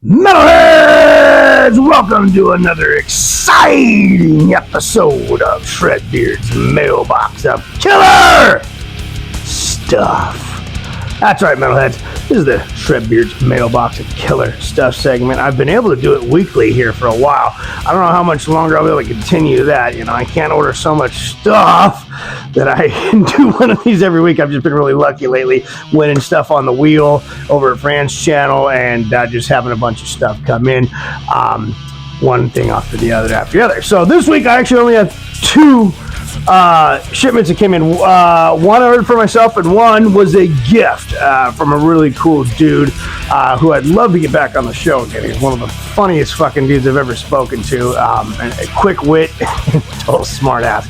Metalheads! Welcome to another exciting episode of Shredbeard's Mailbox of Killer Stuff. That's right, Metalheads. This is the Shredbeard's Mailbox of Killer Stuff segment. I've been able to do it weekly here for a while. I don't know how much longer I'll be able to continue that. You know, I can't order so much stuff that I can do one of these every week. I've just been really lucky lately, winning stuff on the wheel over at Fran's channel and just having a bunch of stuff come in. One thing after the other. So this week I actually only have two shipments that came in. One I ordered for myself, and one was a gift from a really cool dude who I'd love to get back on the show again. He's one of the funniest fucking dudes I've ever spoken to. And a quick wit, total smart ass.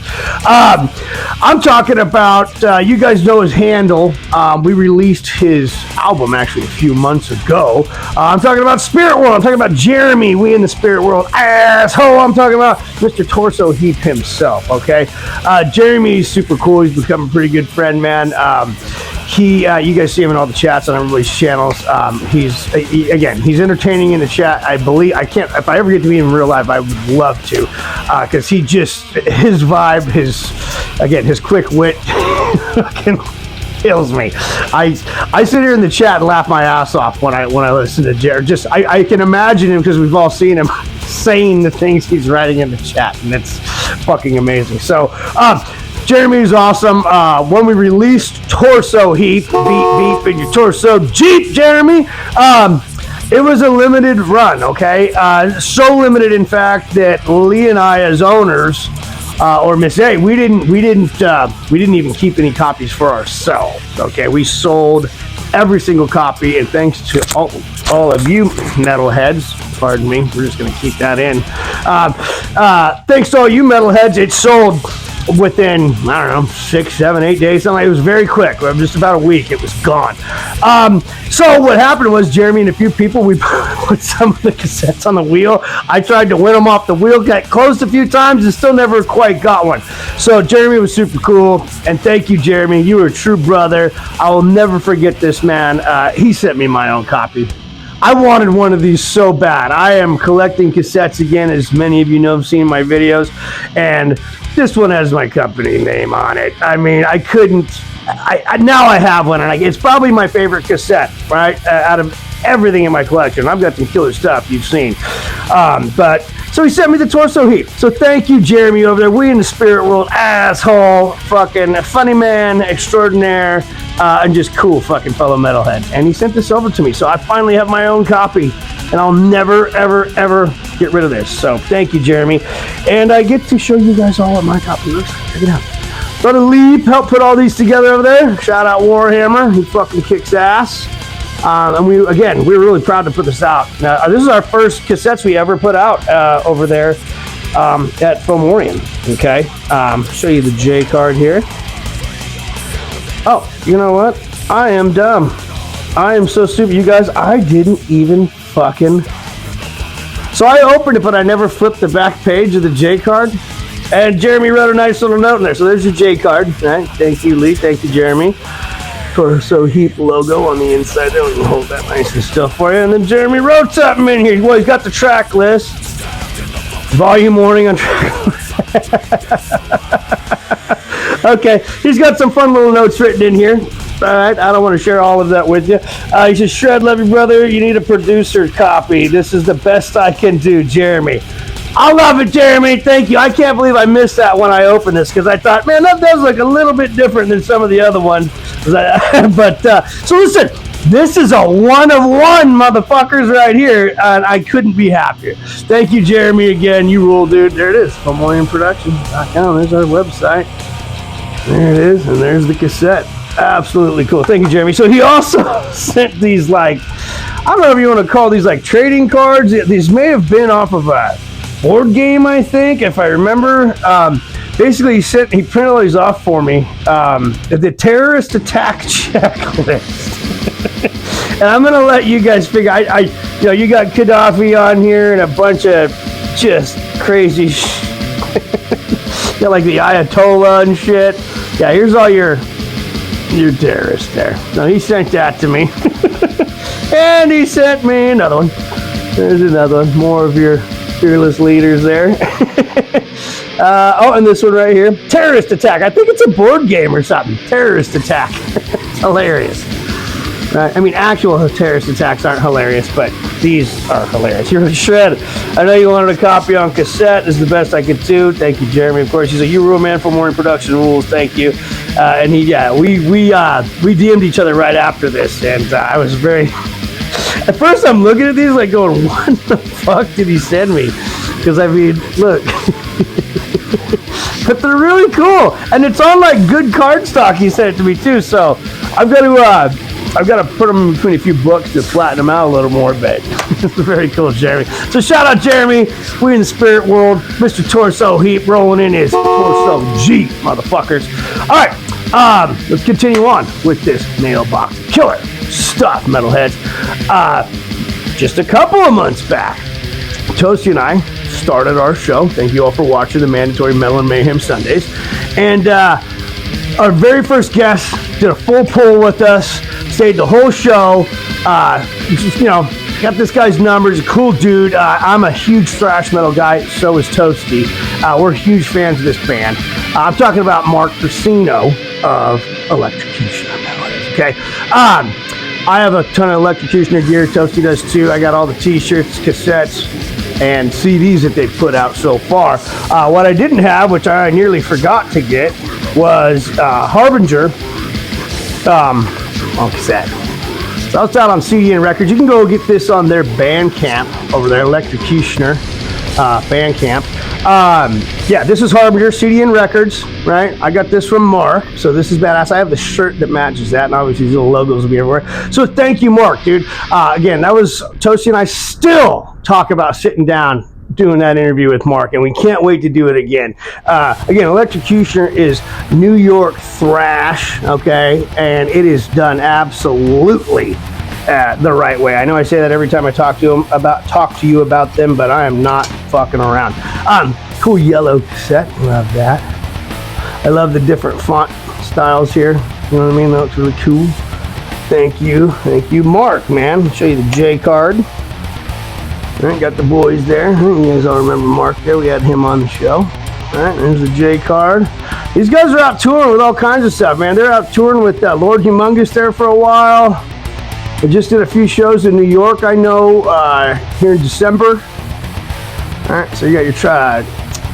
I'm talking about, you guys know his handle. We released his album actually a few months ago. I'm talking about Spirit World. I'm talking about Jeremy, we in the Spirit World asshole. I'm talking about Mr. Torso Heap himself, okay? Jeremy's super cool. He's become a pretty good friend, man. You guys see him in all the chats on everybody's channels. He's entertaining in the chat. If I ever get to meet him in real life, I would love to, because his vibe, his quick wit fucking kills me. I sit here in the chat and laugh my ass off when I listen to Jared. I can imagine him, because we've all seen him saying the things he's writing in the chat, and it's fucking amazing. So Jeremy's awesome. When we released Torso Heap, beep in your torso Jeep, Jeremy, it was a limited run, okay? So limited, in fact, that Lee and I, as owners, or Miss A, we didn't even keep any copies for ourselves. Okay, we sold every single copy, and thanks to all of you metalheads, pardon me, we're just gonna keep that in. Thanks to all you metalheads, it sold within, I don't know, 6, 7, 8 days, something. It was very quick. Just about a week, it was gone. So what happened was, Jeremy and a few people, we put some of the cassettes on the wheel. I tried to win them off the wheel, got closed a few times, and still never quite got one. So Jeremy was super cool, and thank you, Jeremy. You were a true brother. I will never forget this, man. He sent me my own copy. I wanted one of these so bad. I am collecting cassettes again, as many of you know have seen my videos, and this one has my company name on it. I mean, I couldn't. Now I have one, and it's probably my favorite cassette, right? Out of everything in my collection. I've got some killer stuff you've seen. So he sent me the Torso Heap. So thank you, Jeremy, over there. We in the Spirit World, asshole, fucking funny man extraordinaire, and just cool fucking fellow metalhead. And he sent this over to me. So I finally have my own copy, and I'll never, ever, ever get rid of this. So thank you, Jeremy. And I get to show you guys all what my copy looks like. Check it out. Brother Lee helped put all these together over there. Shout out Warhammer. He fucking kicks ass. And we were really proud to put this out. Now, this is our first cassettes we ever put out over there at Fomorian. Okay, show you the J card here. Oh, you know what? I am dumb. I am so stupid, you guys. I didn't even fucking. So I opened it, but I never flipped the back page of the J card. And Jeremy wrote a nice little note in there. So there's your J card. All right, thank you, Lee. Thank you, Jeremy. Torso Heap logo on the inside there. We can hold that nice and still for you. And then Jeremy wrote something in here. Well, he's got the track list. Volume warning on track list. Okay, he's got some fun little notes written in here. All right, I don't want to share all of that with you. He says, Shred, love you, brother. You need a producer copy. This is the best I can do, Jeremy. I love it, Jeremy. Thank you. I can't believe I missed that when I opened this, because I thought, man, that does look a little bit different than some of the other ones. So listen, this is a one of one, motherfuckers, right here, and I couldn't be happier. Thank you, Jeremy, again. You rule, dude. There it is, FomorianProductions.com. There's our website. There it is, and there's the cassette. Absolutely cool. Thank you, Jeremy. So he also sent these, I don't know if you want to call these trading cards. These may have been off of a board game, I think, if I remember. Basically, he printed all these off for me. The terrorist attack checklist. And I'm gonna let you guys figure. You got Gaddafi on here and a bunch of just crazy like the Ayatollah and shit. Yeah, here's all your terrorists there. So he sent that to me. And he sent me another one. There's another one. More of your fearless leaders there. And this one right here. Terrorist Attack. I think it's a board game or something. Terrorist Attack. It's hilarious. I mean, actual terrorist attacks aren't hilarious, but these are hilarious. You're shredded. I know you wanted a copy on cassette. This is the best I could do. Thank you, Jeremy. Of course, he's a Euro man for morning production rules. Thank you. And we DM'd each other right after this, and I was very. At first, I'm looking at these like going, "What the fuck did he send me?" Because I mean, look. But they're really cool, and it's on like good cardstock. He sent it to me too, so I've got to put them between a few books to flatten them out a little more, but it's very cool, Jeremy. So shout out, Jeremy. We in the spirit world. Mr. Torso Heap rolling in his Torso Jeep, motherfuckers. All right, let's continue on with this Mailbox Killer stuff, metalheads. Just a couple of months back, Toasty and I started our show. Thank you all for watching the mandatory Metal and Mayhem Sundays. And our very first guest did a full pull with us, stayed the whole show. Got this guy's numbers, a cool dude. I'm a huge thrash metal guy, so is Toasty. We're huge fans of this band. I'm talking about Mark Persino of Electrocutioner Metal. Okay. I have a ton of Electrocutioner gear. Toasty does too. I got all the t-shirts, cassettes, and CDs that they've put out so far. What I didn't have, which I nearly forgot to get, was Harbinger on cassette. So it's out on CD and records. You can go get this on their Bandcamp over there, Electrocutioner Bandcamp. This is Harbinger CD and records, right? I got this from Mark, so this is badass. I have the shirt that matches that, and obviously these little logos will be everywhere. So thank you, Mark, dude. Again, that was Toasty and I still talk about sitting down doing that interview with Mark, and we can't wait to do it again. Again, Electrocutioner is New York thrash, okay, and it is done absolutely the right way. I know I say that every time I talk to you about them, but I am not fucking around. Cool yellow cassette, love that. I love the different font styles here. You know what I mean? That looks really cool. Thank you, Mark, man. I'll show you the J card. All right, got the boys there. You guys all remember Mark there. We had him on the show. All right, there's the J card. These guys are out touring with all kinds of stuff, man. They're out touring with Lord Humongous there for a while. They just did a few shows in New York, I know, here in December. All right, so you got your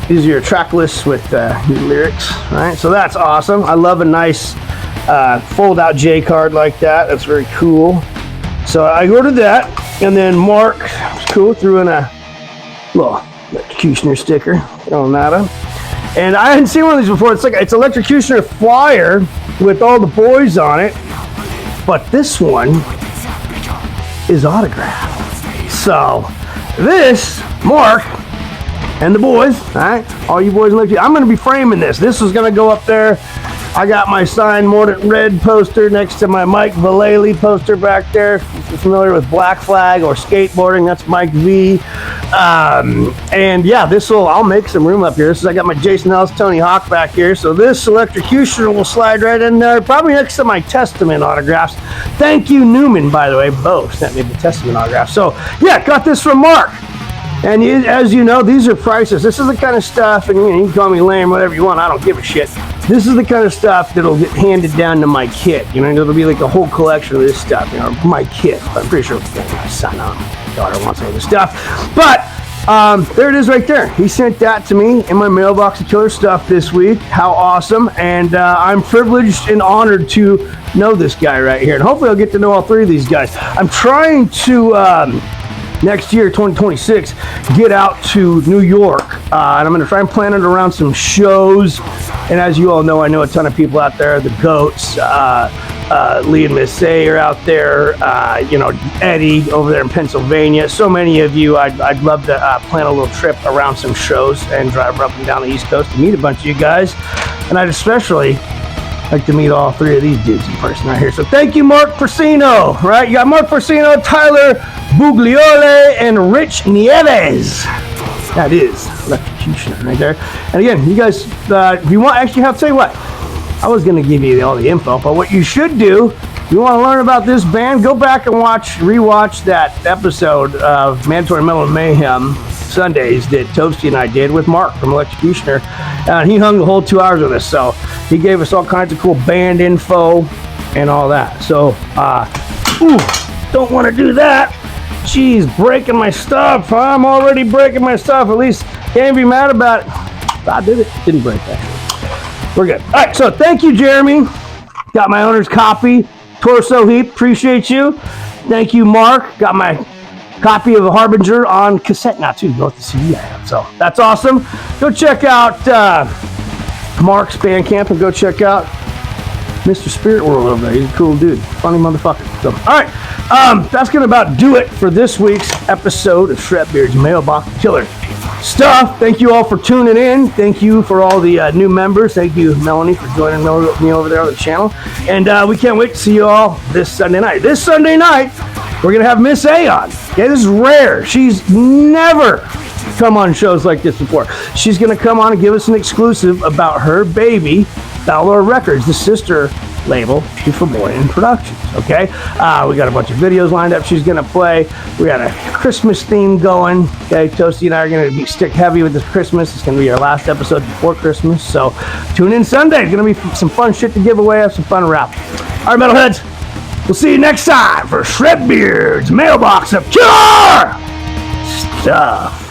these are your track lists with your lyrics. All right, so that's awesome. I love a nice fold-out J card like that. That's very cool. So I ordered that, and then Mark, cool, threw in a little Electrocutioner sticker, throwing that up. And I hadn't seen one of these before. It's Electrocutioner flyer with all the boys on it, but this one is autographed. So this, Mark and the boys, all right, all you boys, I'm going to be framing this. This is going to go up there. I got my signed Mordant Red poster next to my Mike Vallely poster back there. If you're familiar with Black Flag or skateboarding, that's Mike V. And yeah, I'll make some room up here. I got my Jason Ellis, Tony Hawk back here. So this Electrocutioner will slide right in there, probably next to my Testament autographs. Thank you, Newman, by the way. Both sent me the Testament autographs. So yeah, got this from Mark. And as you know, these are priceless. This is the kind of stuff, and you can call me lame, whatever you want, I don't give a shit. This is the kind of stuff that'll get handed down to my kid. It'll be like a whole collection of this stuff, my kid. I'm pretty sure my son, my daughter wants all this stuff. But there it is right there. He sent that to me in my mailbox of killer stuff this week. How awesome. And I'm privileged and honored to know this guy right here. And hopefully I'll get to know all three of these guys. I'm trying to... next year, 2026, get out to New York, and I'm going to try and plan it around some shows. And as you all know, I know a ton of people out there. The Goats, Lee and Miss A are out there. Eddie over there in Pennsylvania. So many of you. I'd love to plan a little trip around some shows and drive up and down the East Coast to meet a bunch of you guys. And I'd especially like to meet all three of these dudes in person right here. So thank you, Mark Persino. Right, you got Mark Persino, Tyler Bugliole, and Rich Nieves. That is Electrocutioner right there. And again, you guys, if you want, actually, I'll tell you what. I was going to give you all the info, but what you should do you want to learn about this band, go back and rewatch that episode of Mandatory Metal Mayhem Sundays that Toasty and I did with Mark from Electrocutioner. And he hung the whole 2 hours with us. So he gave us all kinds of cool band info and all that. So, don't want to do that. Jeez, breaking my stuff. I'm already breaking my stuff. At least can't be mad about it. I did it. Didn't break that. We're good. All right, so thank you, Jeremy. Got my owner's copy. Torso Heap, appreciate you. Thank you, Mark. Got my copy of a Harbinger on cassette now, too. Go with the CD I have. So that's awesome. Go check out Mark's Bandcamp and go check out Mr. Spirit World over there. He's a cool dude. Funny motherfucker. So, all right. That's going to about do it for this week's episode of Shredbeard's Mailbox Killer Stuff. Thank you all for tuning in. Thank you for all the new members. Thank you, Melanie, for joining me over there on the channel. And we can't wait to see you all this Sunday night. This Sunday night, we're going to have Miss A on. Okay, this is rare. She's never come on shows like this before. She's going to come on and give us an exclusive about her baby, Valor Records, the sister label to Flamboyant Productions. Okay, we got a bunch of videos lined up she's gonna play. We got a Christmas theme going. Okay, Toasty and I are gonna be stick heavy with this Christmas. It's gonna be our last episode before Christmas, so tune in Sunday. It's gonna be some fun shit to give away. Have some fun around. All right, metalheads, we'll see you next time for Shredbeard's Mailbox of Killer Stuff.